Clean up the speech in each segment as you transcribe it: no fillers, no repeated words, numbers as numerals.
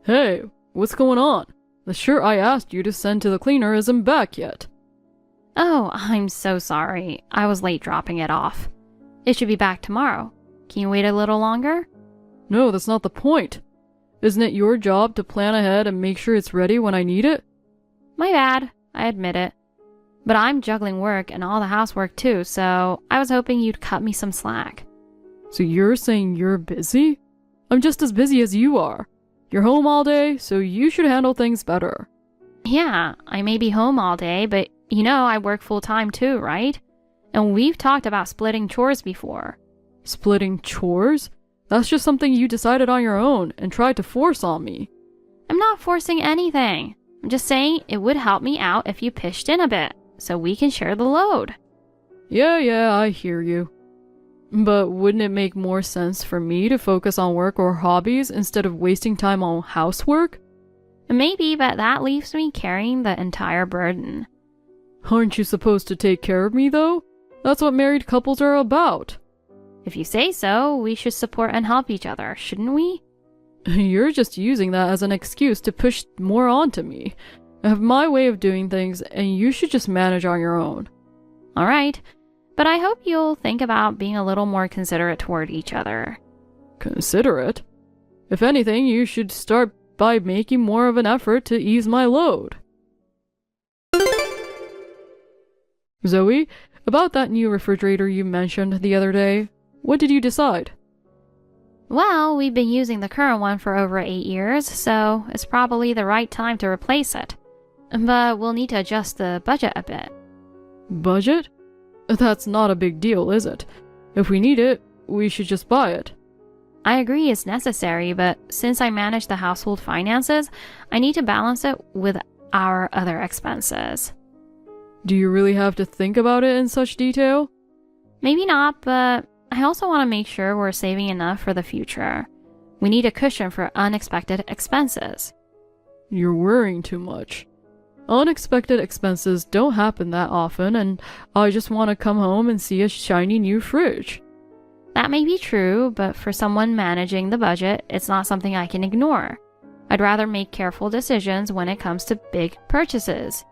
Hey, what's going on? The shirt I asked you to send to the cleaner isn't back yet. Oh, I'm so sorry. I was late dropping it off. It should be back tomorrow. Can you wait a little longer? No, that's not the point. Isn't it your job to plan ahead and make sure it's ready when I need it? My bad, I admit it. But I'm juggling work and all the housework too, so I was hoping you'd cut me some slack. So you're saying you're busy? I'm just as busy as you are. You're home all day, so you should handle things better. Yeah, I may be home all day, but you know I work full-time too, right? And we've talked about splitting chores before. Splitting chores? That's just something you decided on your own and tried to force on me. I'm not forcing anything. I'm just saying it would help me out if you pitched in a bit, so we can share the load. Yeah, I hear you. But wouldn't it make more sense for me to focus on work or hobbies instead of wasting time on housework? Maybe, but that leaves me carrying the entire burden. Aren't you supposed to take care of me, though? That's what married couples are about. If you say so, we should support and help each other, shouldn't we? You're just using that as an excuse to push more onto me. I have my way of doing things, and you should just manage on your own. All right, but I hope you'll think about being a little more considerate toward each other. Considerate? If anything, you should start by making more of an effort to ease my load. Zoe, about that new refrigerator you mentioned the other day, what did you decide? Well, we've been using the current one for over 8 years, so it's probably the right time to replace it. But we'll need to adjust the budget a bit. Budget? That's not a big deal, is it? If we need it, we should just buy it. I agree it's necessary, but since I manage the household finances, I need to balance it with our other expenses. Do you really have to think about it in such detail? Maybe not, but I also want to make sure we're saving enough for the future. We need a cushion for unexpected expenses. You're worrying too much. Unexpected expenses don't happen that often, and I just want to come home and see a shiny new fridge. That may be true, but for someone managing the budget, it's not something I can ignore. I'd rather make careful decisions when it comes to big purchases.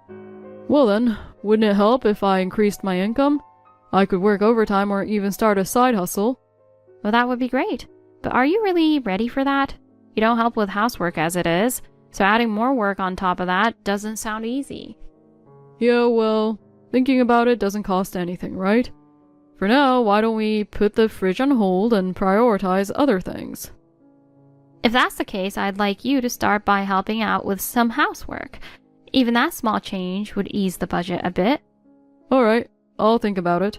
Well then, wouldn't it help if I increased my income? I could work overtime or even start a side hustle. Well, that would be great. But are you really ready for that? You don't help with housework as it is, so adding more work on top of that doesn't sound easy. Yeah, well, thinking about it doesn't cost anything, right? For now, why don't we put the fridge on hold and prioritize other things? If that's the case, I'd like you to start by helping out with some housework. Even that small change would ease the budget a bit. Alright, I'll think about it.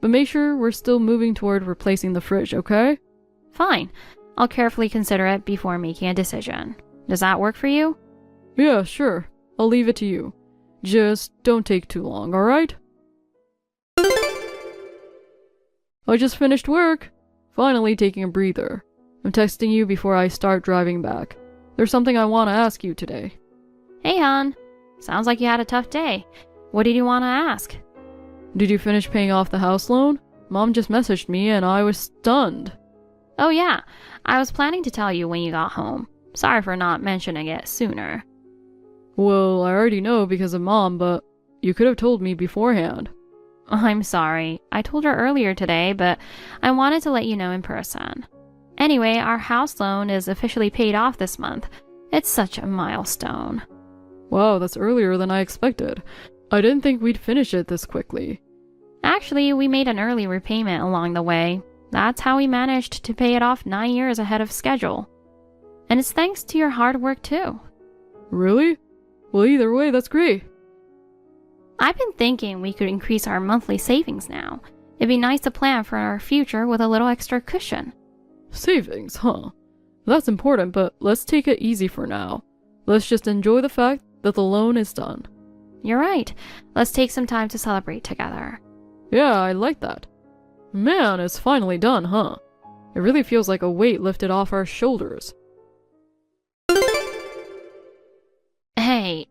But make sure we're still moving toward replacing the fridge, okay? Fine. I'll carefully consider it before making a decision. Does that work for you? Yeah, sure. I'll leave it to you. Just don't take too long, alright? I just finished work. Finally taking a breather. I'm texting you before I start driving back. There's something I want to ask you today. Hey, hon. Sounds like you had a tough day. What did you want to ask? Did you finish paying off the house loan? Mom just messaged me and I was stunned. Oh yeah, I was planning to tell you when you got home. Sorry for not mentioning it sooner. Well, I already know because of Mom, but you could have told me beforehand. I'm sorry. I told her earlier today, but I wanted to let you know in person. Anyway, our house loan is officially paid off this month. It's such a milestone. Wow, that's earlier than I expected. I didn't think we'd finish it this quickly. Actually, we made an early repayment along the way. That's how we managed to pay it off 9 years ahead of schedule. And it's thanks to your hard work too. Really? Well, either way, that's great. I've been thinking we could increase our monthly savings now. It'd be nice to plan for our future with a little extra cushion. Savings, huh? That's important, but let's take it easy for now. Let's just enjoy the fact that the loan is done. You're right. Let's take some time to celebrate together. Yeah, I like that. Man, it's finally done, huh? It really feels like a weight lifted off our shoulders. Hey,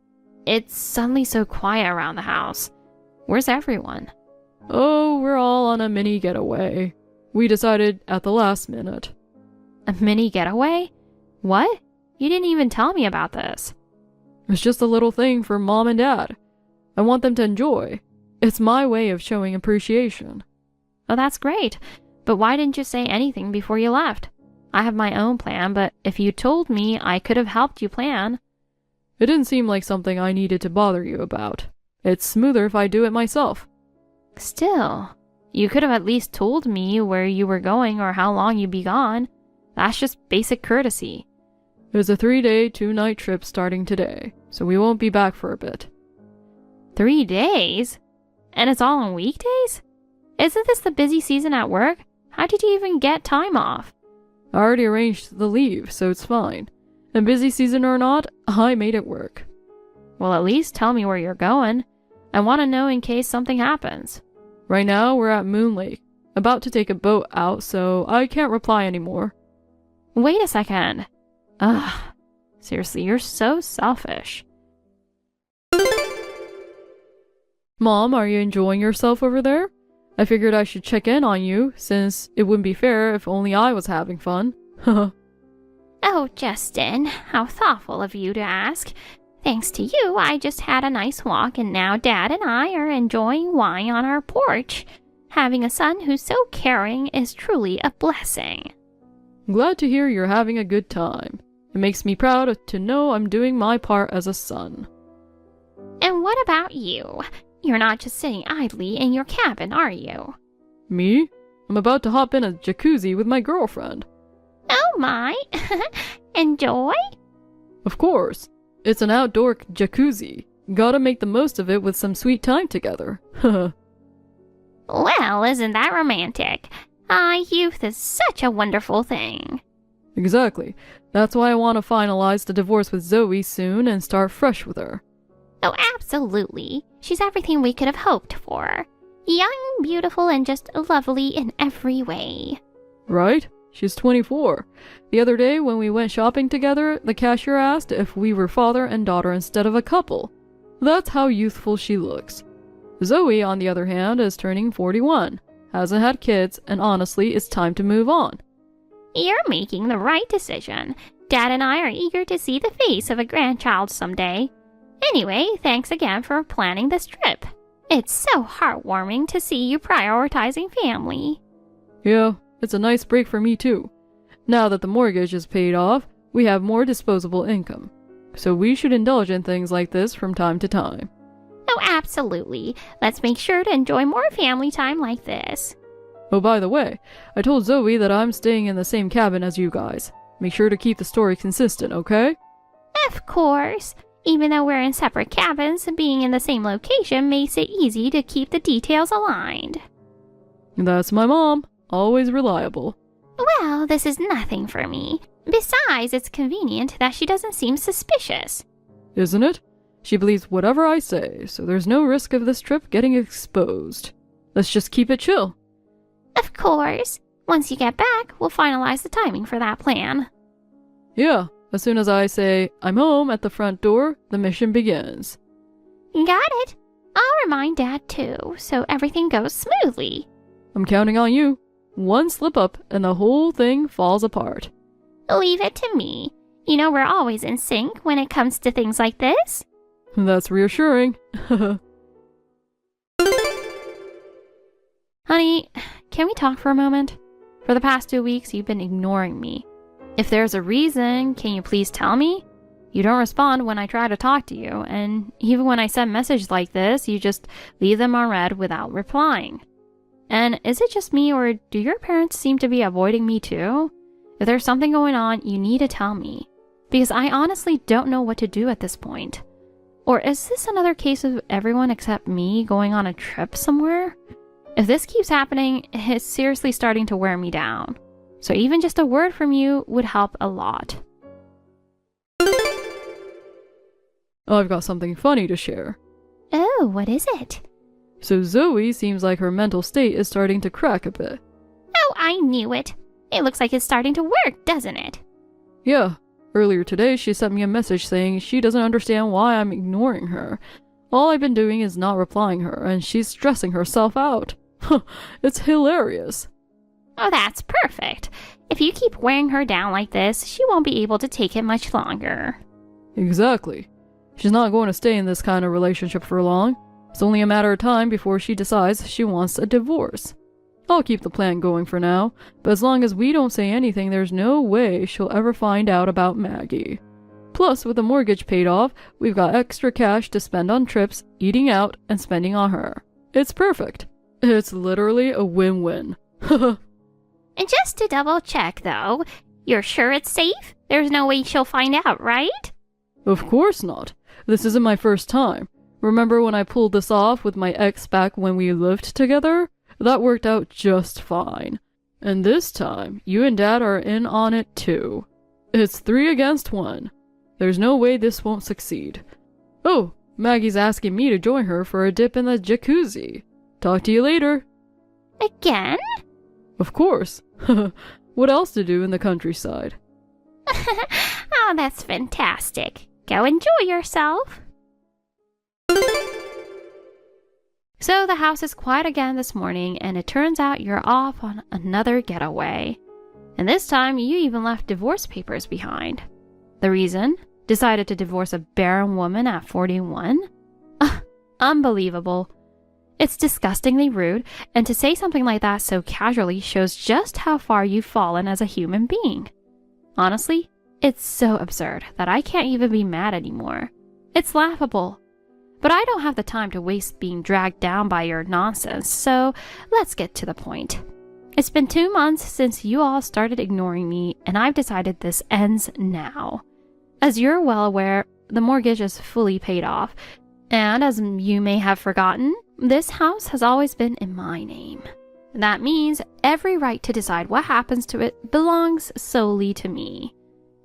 it's suddenly so quiet around the house. Where's everyone? Oh, we're all on a mini getaway. We decided at the last minute. A mini getaway? What? You didn't even tell me about this. It's just a little thing for Mom and Dad. I want them to enjoy. It's my way of showing appreciation. Oh, that's great. But why didn't you say anything before you left? I have my own plan, but if you told me, I could have helped you plan. It didn't seem like something I needed to bother you about. It's smoother if I do it myself. Still, you could have at least told me where you were going or how long you'd be gone. That's just basic courtesy. It's a 3-day, 2-night trip starting today, so we won't be back for a bit. 3 days? And it's all on weekdays? Isn't this the busy season at work? How did you even get time off? I already arranged the leave, so it's fine. And busy season or not, I made it work. Well, at least tell me where you're going. I want to know in case something happens. Right now, we're at Moon Lake. About to take a boat out, so I can't reply anymore. Wait a second. Ugh. Seriously, you're so selfish. Mom, are you enjoying yourself over there? I figured I should check in on you, since it wouldn't be fair if only I was having fun. Oh, Justin, how thoughtful of you to ask. Thanks to you, I just had a nice walk, and now Dad and I are enjoying wine on our porch. Having a son who's so caring is truly a blessing. Glad to hear you're having a good time. It makes me proud to know I'm doing my part as a son. And what about you? You're not just sitting idly in your cabin, are you? Me? I'm about to hop in a jacuzzi with my girlfriend. Oh my! Enjoy? Of course. It's an outdoor jacuzzi. Gotta make the most of it with some sweet time together. Well, isn't that romantic? Youth is such a wonderful thing. Exactly. That's why I want to finalize the divorce with Zoe soon and start fresh with her. Oh, absolutely. She's everything we could have hoped for. Young, beautiful, and just lovely in every way. Right? She's 24. The other day when we went shopping together, the cashier asked if we were father and daughter instead of a couple. That's how youthful she looks. Zoe, on the other hand, is turning 41, hasn't had kids, and honestly, it's time to move on. You're making the right decision. Dad and I are eager to see the face of a grandchild someday. Anyway, thanks again for planning this trip. It's so heartwarming to see you prioritizing family. Yeah, it's a nice break for me too. Now that the mortgage is paid off, we have more disposable income. So we should indulge in things like this from time to time. Oh, absolutely. Let's make sure to enjoy more family time like this. Oh, by the way, I told Zoe that I'm staying in the same cabin as you guys. Make sure to keep the story consistent, okay? Of course. Even though we're in separate cabins, being in the same location makes it easy to keep the details aligned. That's my mom. Always reliable. Well, this is nothing for me. Besides, it's convenient that she doesn't seem suspicious. Isn't it? She believes whatever I say, so there's no risk of this trip getting exposed. Let's just keep it chill. Of course. Once you get back, we'll finalize the timing for that plan. Yeah, as soon as I say, I'm home at the front door, the mission begins. Got it. I'll remind Dad too, so everything goes smoothly. I'm counting on you. One slip up and the whole thing falls apart. Leave it to me. You know we're always in sync when it comes to things like this. That's reassuring. Honey, can we talk for a moment? For the past 2 weeks, you've been ignoring me. If there's a reason, can you please tell me? You don't respond when I try to talk to you, and even when I send messages like this, you just leave them unread without replying. And is it just me, or do your parents seem to be avoiding me too? If there's something going on, you need to tell me, because I honestly don't know what to do at this point. Or is this another case of everyone except me going on a trip somewhere? If this keeps happening, it's seriously starting to wear me down. So even just a word from you would help a lot. I've got something funny to share. Oh, what is it? So Zoe seems like her mental state is starting to crack a bit. Oh, I knew it. It looks like it's starting to work, doesn't it? Yeah. Earlier today, she sent me a message saying she doesn't understand why I'm ignoring her. All I've been doing is not replying her, and she's stressing herself out. It's hilarious. Oh, that's perfect. If you keep wearing her down like this, she won't be able to take it much longer. Exactly. She's not going to stay in this kind of relationship for long. It's only a matter of time before she decides she wants a divorce. I'll keep the plan going for now, but as long as we don't say anything, there's no way she'll ever find out about Maggie. Plus, with the mortgage paid off, we've got extra cash to spend on trips, eating out, and spending on her. It's perfect. It's literally a win-win. And just to double check, though, you're sure it's safe? There's no way she'll find out, right? Of course not. This isn't my first time. Remember when I pulled this off with my ex back when we lived together? That worked out just fine. And this time, you and Dad are in on it too. It's 3 against 1. There's no way this won't succeed. Oh, Maggie's asking me to join her for a dip in the jacuzzi. Talk to you later. Again? Of course. What else to do in the countryside? Oh, that's fantastic. Go enjoy yourself. So the house is quiet again this morning, and it turns out you're off on another getaway. And this time, you even left divorce papers behind. The reason? Decided to divorce a barren woman at 41? Unbelievable. It's disgustingly rude, and to say something like that so casually shows just how far you've fallen as a human being. Honestly, it's so absurd that I can't even be mad anymore. It's laughable. But I don't have the time to waste being dragged down by your nonsense, so let's get to the point. It's been 2 months since you all started ignoring me, and I've decided this ends now. As you're well aware, the mortgage is fully paid off, and as you may have forgotten, this house has always been in my name. That means every right to decide what happens to it belongs solely to me.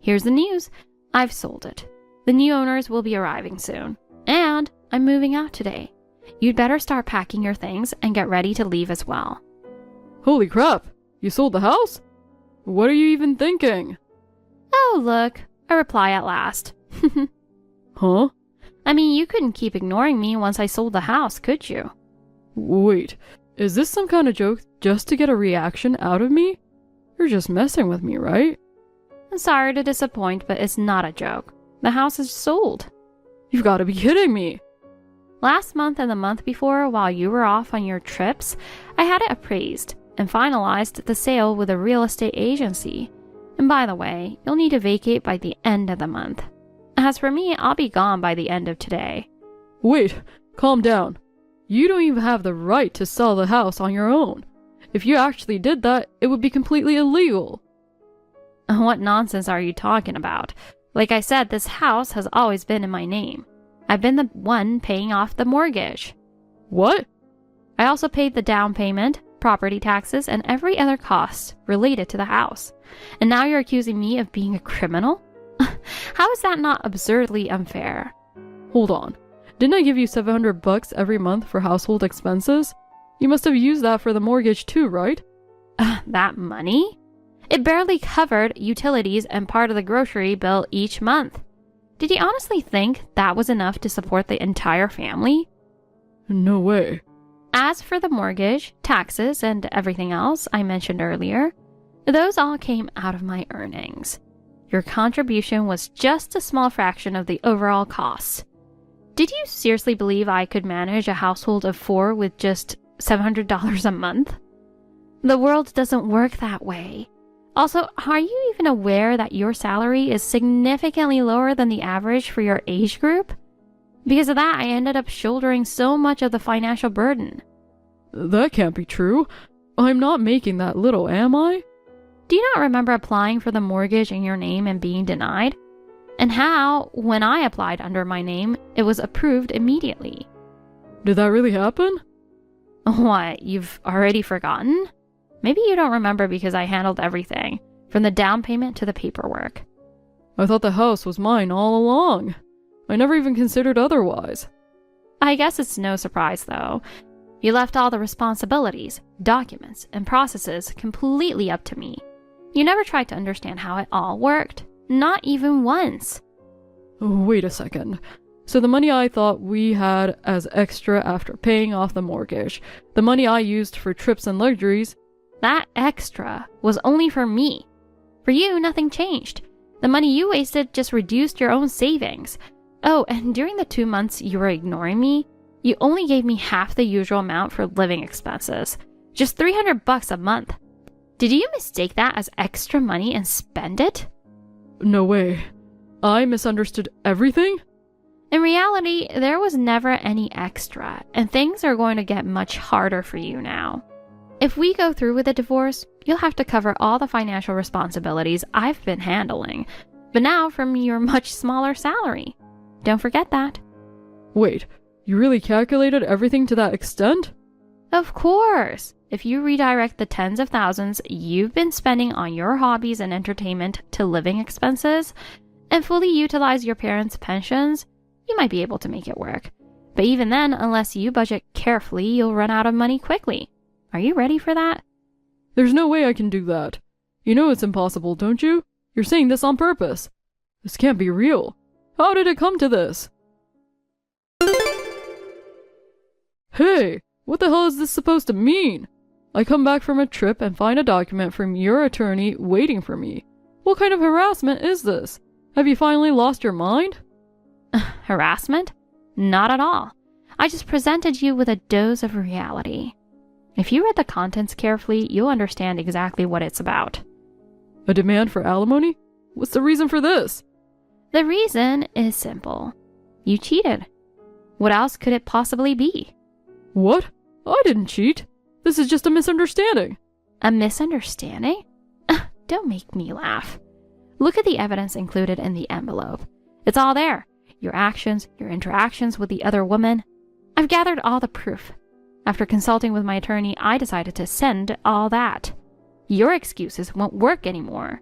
Here's the news. I've sold it. The new owners will be arriving soon, and I'm moving out today. You'd better start packing your things and get ready to leave as well. Holy crap! You sold the house? What are you even thinking? Oh, look. A reply at last. Huh? I mean, you couldn't keep ignoring me once I sold the house, could you? Wait, is this some kind of joke just to get a reaction out of me? You're just messing with me, right? I'm sorry to disappoint, but it's not a joke. The house is sold. You've got to be kidding me. Last month and the month before, while you were off on your trips, I had it appraised and finalized the sale with a real estate agency. And by the way, you'll need to vacate by the end of the month. As for me, I'll be gone by the end of today. Wait, calm down. You don't even have the right to sell the house on your own. If you actually did that, it would be completely illegal. What nonsense are you talking about? Like I said, this house has always been in my name. I've been the one paying off the mortgage. What? I also paid the down payment, property taxes, and every other cost related to the house. And now you're accusing me of being a criminal? How is that not absurdly unfair? Hold on. Didn't I give you $700 every month for household expenses? You must have used that for the mortgage too, right? That money? It barely covered utilities and part of the grocery bill each month. Did you honestly think that was enough to support the entire family? No way. As for the mortgage, taxes, and everything else I mentioned earlier, those all came out of my earnings. Your contribution was just a small fraction of the overall costs. Did you seriously believe I could manage a household of 4 with just $700 a month? The world doesn't work that way. Also, are you even aware that your salary is significantly lower than the average for your age group? Because of that, I ended up shouldering so much of the financial burden. That can't be true. I'm not making that little, am I? Do you not remember applying for the mortgage in your name and being denied? And how, when I applied under my name, it was approved immediately? Did that really happen? What, you've already forgotten? Maybe you don't remember because I handled everything, from the down payment to the paperwork. I thought the house was mine all along. I never even considered otherwise. I guess it's no surprise, though. You left all the responsibilities, documents, and processes completely up to me. You never tried to understand how it all worked. Not even once. Wait a second. So the money I thought we had as extra after paying off the mortgage, the money I used for trips and luxuries, That extra was only for me. For you, nothing changed. The money you wasted just reduced your own savings. Oh, and during the 2 months you were ignoring me, you only gave me half the usual amount for living expenses. Just $300 a month. Did you mistake that as extra money and spend it? No way. I misunderstood everything? In reality, there was never any extra, and things are going to get much harder for you now. If we go through with a divorce, you'll have to cover all the financial responsibilities I've been handling, but now from your much smaller salary. Don't forget that. Wait, you really calculated everything to that extent? Of course. If you redirect the tens of thousands you've been spending on your hobbies and entertainment to living expenses, and fully utilize your parents' pensions, you might be able to make it work. But even then, unless you budget carefully, you'll run out of money quickly. Are you ready for that? There's no way I can do that. You know it's impossible, don't you? You're saying this on purpose. This can't be real. How did it come to this? Hey, what the hell is this supposed to mean? I come back from a trip and find a document from your attorney waiting for me. What kind of harassment is this? Have you finally lost your mind? Harassment? Not at all. I just presented you with a dose of reality. If you read the contents carefully, you'll understand exactly what it's about. A demand for alimony? What's the reason for this? The reason is simple. You cheated. What else could it possibly be? What? I didn't cheat. This is just a misunderstanding. A misunderstanding? Don't make me laugh. Look at the evidence included in the envelope. It's all there. Your actions, your interactions with the other woman. I've gathered all the proof. After consulting with my attorney, I decided to send all that. Your excuses won't work anymore.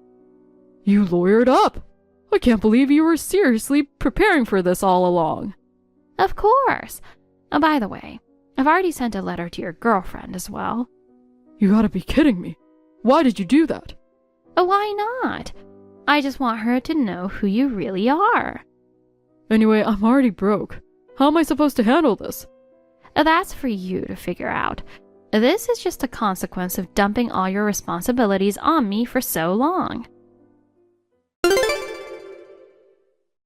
You lawyered up. I can't believe you were seriously preparing for this all along. Of course. Oh, by the way, I've already sent a letter to your girlfriend as well. You gotta be kidding me. Why did you do that? Oh, why not? I just want her to know who you really are. Anyway, I'm already broke. How am I supposed to handle this? That's for you to figure out. This is just a consequence of dumping all your responsibilities on me for so long.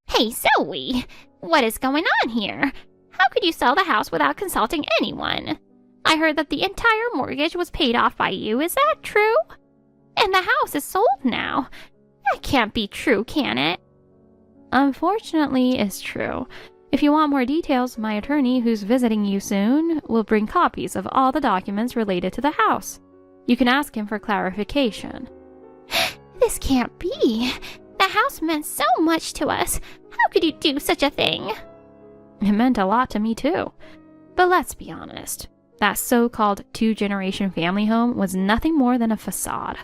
Hey, Zoe! What is going on here? How could you sell the house without consulting anyone? I heard that the entire mortgage was paid off by you, is that true? And the house is sold now. That can't be true, can it? Unfortunately, it's true. If you want more details, my attorney, who's visiting you soon, will bring copies of all the documents related to the house. You can ask him for clarification. This can't be. The house meant so much to us. How could you do such a thing? It meant a lot to me too. But let's be honest. That so-called two-generation family home was nothing more than a facade.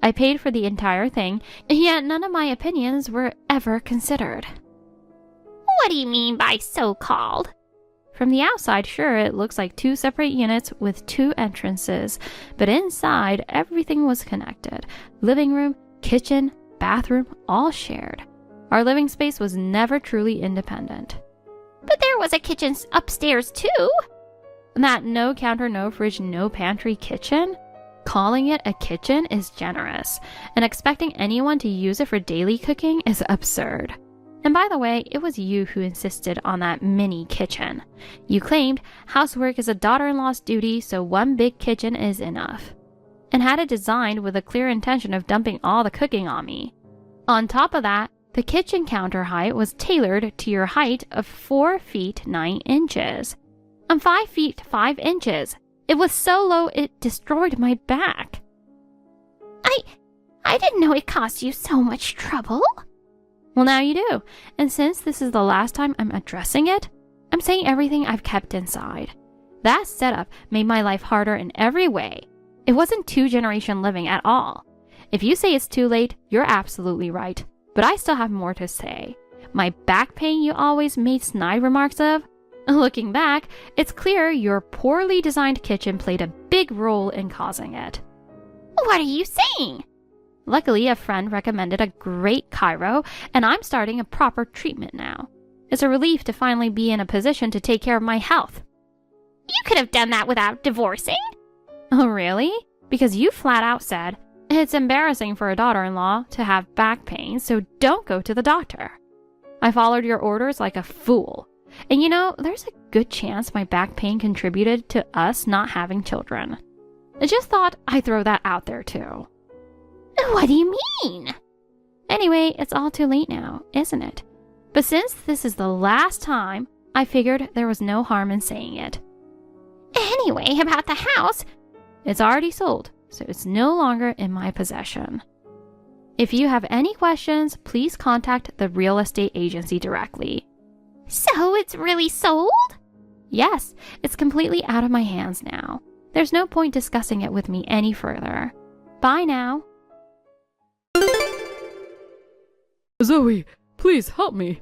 I paid for the entire thing, yet none of my opinions were ever considered. What do you mean by so-called? From the outside, sure, it looks like two separate units with two entrances, but inside, everything was connected. Living room, kitchen, bathroom, all shared. Our living space was never truly independent. But there was a kitchen upstairs too. That no counter, no fridge, no pantry kitchen? Calling it a kitchen is generous, and expecting anyone to use it for daily cooking is absurd. And by the way, it was you who insisted on that mini kitchen. You claimed housework is a daughter-in-law's duty, so one big kitchen is enough. And had it designed with a clear intention of dumping all the cooking on me. On top of that, the kitchen counter height was tailored to your height of 4 feet 9 inches. I'm 5 feet 5 inches. It was so low it destroyed my back. I didn't know it cost you so much trouble. Well, now you do. And since this is the last time I'm addressing it, I'm saying everything I've kept inside. That setup made my life harder in every way. It wasn't two-generation living at all. If you say it's too late, you're absolutely right. But I still have more to say. My back pain you always made snide remarks of? Looking back, it's clear your poorly designed kitchen played a big role in causing it. What are you saying? Luckily, a friend recommended a great chiro, and I'm starting a proper treatment now. It's a relief to finally be in a position to take care of my health. You could have done that without divorcing. Oh, really? because you flat out said, "It's embarrassing for a daughter-in-law to have back pain, so don't go to the doctor." I followed your orders like a fool. And you know, there's a good chance my back pain contributed to us not having children. I just thought I'd throw that out there too. What do you mean? Anyway, it's all too late now, isn't it? But since this is the last time, I figured there was no harm in saying it. Anyway, about the house. It's already sold, so it's no longer in my possession. If you have any questions, please contact the real estate agency directly. So it's really sold? Yes, it's completely out of my hands now. There's no point discussing it with me any further. Bye now. Zoe, please help me.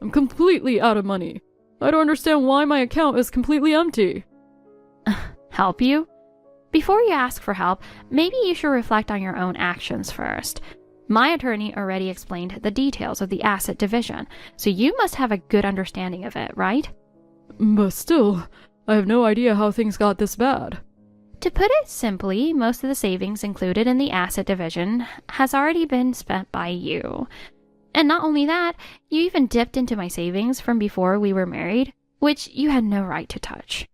I'm completely out of money. I don't understand why my account is completely empty. Help you? Before you ask for help, maybe you should reflect on your own actions first. My attorney already explained the details of the asset division, so you must have a good understanding of it, right? But still, I have no idea how things got this bad. To put it simply, most of the savings included in the asset division has already been spent by you. And not only that, you even dipped into my savings from before we were married, which you had no right to touch.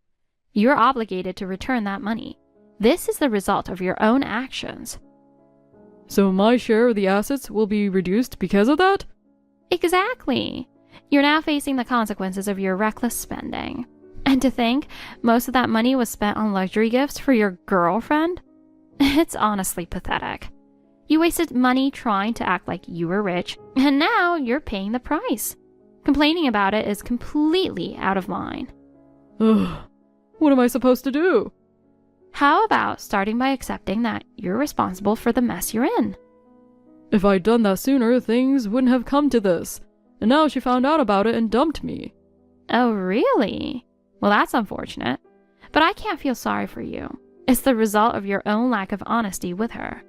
You're obligated to return that money. This is the result of your own actions. So my share of the assets will be reduced because of that? Exactly. You're now facing the consequences of your reckless spending. And to think most of that money was spent on luxury gifts for your girlfriend? It's honestly pathetic. You wasted money trying to act like you were rich, and now you're paying the price. Complaining about it is completely out of line. Ugh. What am I supposed to do? How about starting by accepting that you're responsible for the mess you're in? If I'd done that sooner, things wouldn't have come to this. And now she found out about it and dumped me. Oh, really? Well, that's unfortunate. But I can't feel sorry for you. It's the result of your own lack of honesty with her.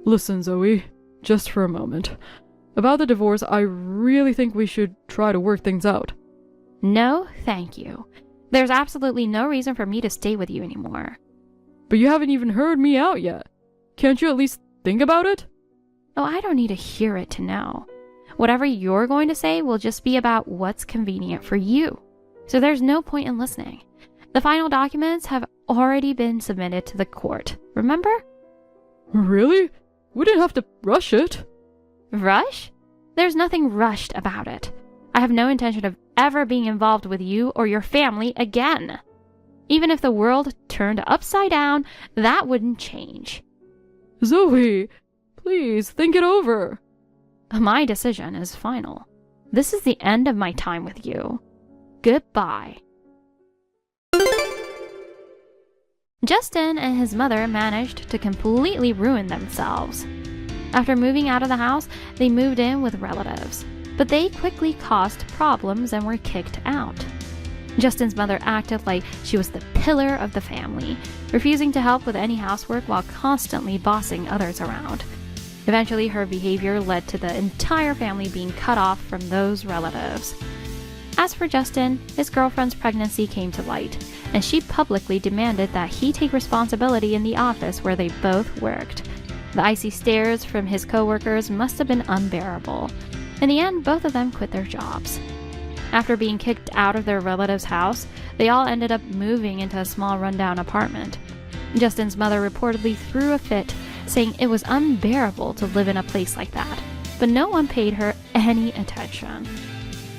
Listen, Zoe, just for a moment. About the divorce, I really think we should try to work things out. No, thank you. There's absolutely no reason for me to stay with you anymore. But you haven't even heard me out yet. Can't you at least think about it? Oh, I don't need to hear it to know. Whatever you're going to say will just be about what's convenient for you. So there's no point in listening. The final documents have already been submitted to the court, remember? Really? We didn't have to rush it. Rush? There's nothing rushed about it. I have no intention of ever being involved with you or your family again. Even if the world turned upside down, that wouldn't change. Zoe, please think it over. My decision is final. This is the end of my time with you. Goodbye. Justin and his mother managed to completely ruin themselves. After moving out of the house, they moved in with relatives, but they quickly caused problems and were kicked out. Justin's mother acted like she was the pillar of the family, refusing to help with any housework while constantly bossing others around. Eventually, her behavior led to the entire family being cut off from those relatives. As for Justin, his girlfriend's pregnancy came to light, and she publicly demanded that he take responsibility in the office where they both worked. The icy stares from his coworkers must have been unbearable. In the end, both of them quit their jobs. After being kicked out of their relative's house, they all ended up moving into a small rundown apartment. Justin's mother reportedly threw a fit, saying it was unbearable to live in a place like that, but no one paid her any attention.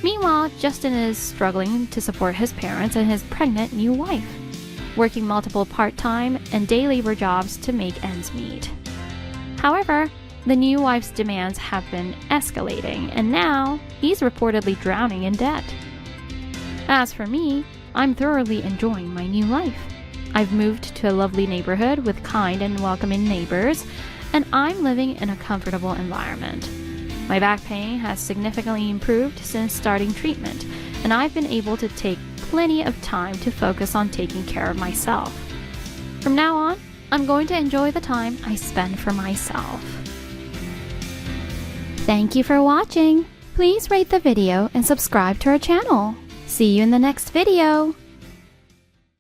Meanwhile, Justin is struggling to support his parents and his pregnant new wife, working multiple part-time and day labor jobs to make ends meet. However, the new wife's demands have been escalating, and now he's reportedly drowning in debt. As for me, I'm thoroughly enjoying my new life. I've moved to a lovely neighborhood with kind and welcoming neighbors, and I'm living in a comfortable environment. My back pain has significantly improved since starting treatment, and I've been able to take plenty of time to focus on taking care of myself. From now on, I'm going to enjoy the time I spend for myself. Thank you for watching. Please rate the video and subscribe to our channel. See you in the next video.